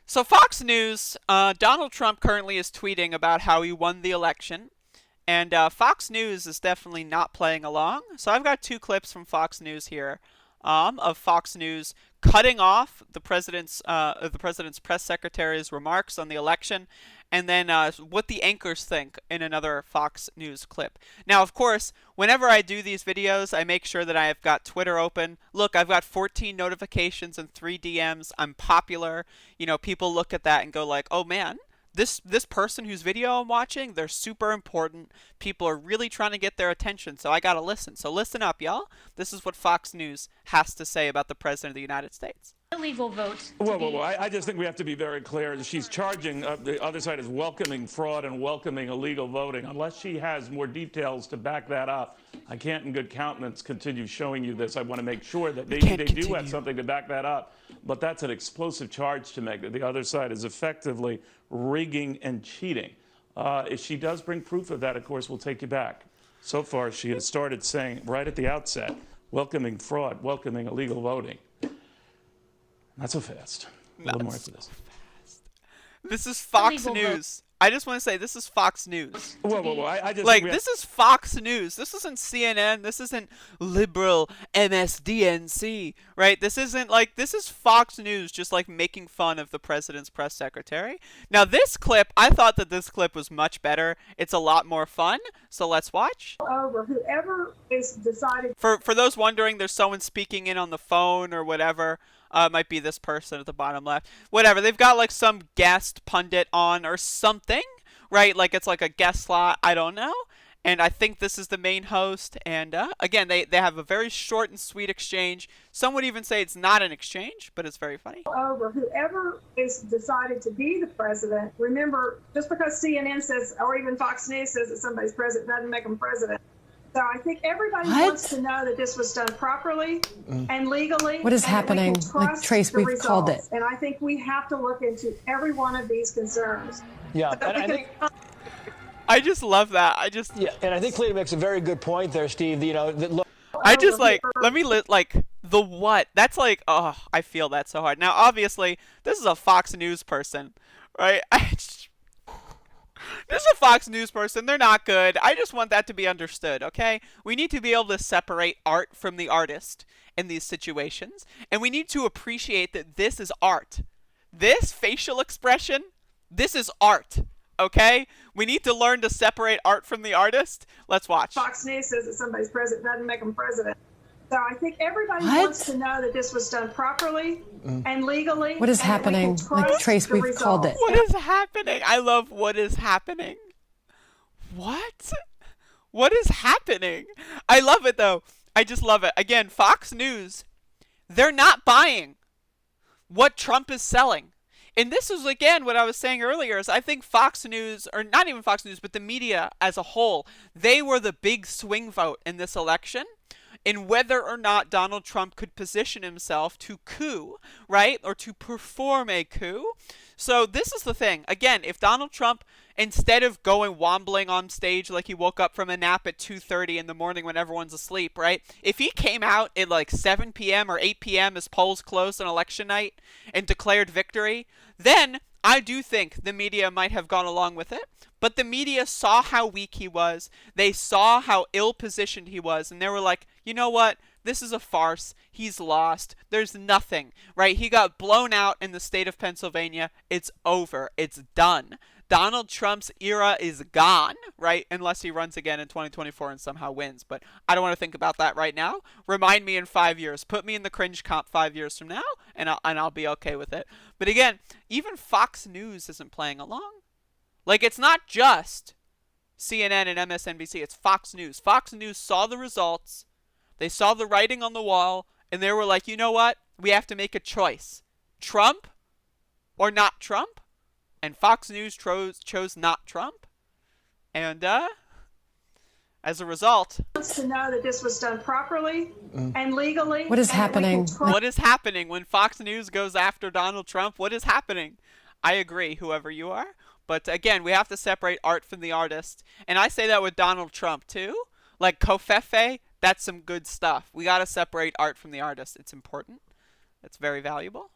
So Fox News, Donald Trump currently is tweeting about how he won the election, and Fox News is definitely not playing along. So I've got two clips from Fox News here, of Fox News cutting off the president's press secretary's remarks on the election, and then what the anchors think in another Fox News clip. Now, of course, whenever I do these videos, I make sure that I've got Twitter open. Look, I've got 14 notifications and 3 DMs. I'm popular. People look at that and go like, "Oh man, this person whose video I'm watching, they're super important. People are really trying to get their attention, so I gotta listen." So listen up, y'all. This is what Fox News has to say about the President of the United States. Illegal vote. Whoa. I just think we have to be very clear. She's charging, the other side is welcoming fraud and welcoming illegal voting. Unless she has more details to back that up, I can't in good countenance continue showing you this. I want to make sure that they do have something to back that up. But that's an explosive charge to make, that the other side is effectively rigging and cheating. If she does bring proof of that, of course, we'll take you back. So far, she has started saying right at the outset, welcoming fraud, welcoming illegal voting. Not so fast. A little more after this. This is Fox News. I just want to say this is Fox News. Whoa. I just like this is Fox News. This isn't CNN. This isn't liberal MSDNC, right? This is Fox News just like making fun of the president's press secretary. Now this clip, I thought that this clip was much better. It's a lot more fun. So let's watch. Over whoever is decided. For those wondering, there's someone speaking in on the phone or whatever. It might be this person at the bottom left. Whatever. They've got like some guest pundit on or something, right? Like it's like a guest slot. I don't know. And I think this is the main host. And again, they have a very short and sweet exchange. Some would even say it's not an exchange, but it's very funny. Over whoever is decided to be the president. Remember, just because CNN says, or even Fox News says that somebody's president doesn't make them president. So I think everybody wants to know that this was done properly and legally. What is happening? Like, Trace, we've called it. And I think we have to look into every one of these concerns. Yeah, and I think... I just love that. Yeah, and I think Cleta makes a very good point there, Steve. Look, I just like, let me the what? That's like, oh, I feel that so hard. Now, obviously, this is a Fox News person, right? This is a Fox News person. They're not good. I just want that to be understood, okay? We need to be able to separate art from the artist in these situations. And we need to appreciate that this is art. This facial expression, this is art, okay? We need to learn to separate art from the artist. Let's watch. Fox News says that somebody's president doesn't make them president. So I think everybody wants to know that this was done properly and legally. What is happening? Like, Trace, we've called it. What is happening? I love what is happening. What? What is happening? I love it, though. I just love it. Again, Fox News, they're not buying what Trump is selling. And this is, again, what I was saying earlier, is I think Fox News, or not even Fox News, but the media as a whole, they were the big swing vote in this election in whether or not Donald Trump could position himself to coup, right? Or to perform a coup. So this is the thing. Again, if Donald Trump, instead of going wobbling on stage like he woke up from a nap at 2:30 in the morning when everyone's asleep, right? If he came out at like 7 p.m. or 8 p.m. as polls closed on election night and declared victory, then I do think the media might have gone along with it. But the media saw how weak he was. They saw how ill-positioned he was. And they were like, you know what? This is a farce. He's lost. There's nothing, right? He got blown out in the state of Pennsylvania. It's over. It's done. Donald Trump's era is gone, right? Unless he runs again in 2024 and somehow wins. But I don't want to think about that right now. Remind me in 5 years. Put me in the cringe comp 5 years from now, and I'll be okay with it. But again, even Fox News isn't playing along. Like, it's not just CNN and MSNBC. It's Fox News. Fox News saw the results. They saw the writing on the wall, and they were like, you know what? We have to make a choice. Trump or not Trump? And Fox News chose not Trump. And as a result... wants to know that this was done properly and legally. What is happening? What is happening when Fox News goes after Donald Trump? What is happening? I agree, whoever you are. But again, we have to separate art from the artist. And I say that with Donald Trump, too. Like, Kofefe, that's some good stuff. We got to separate art from the artist. It's important. It's very valuable.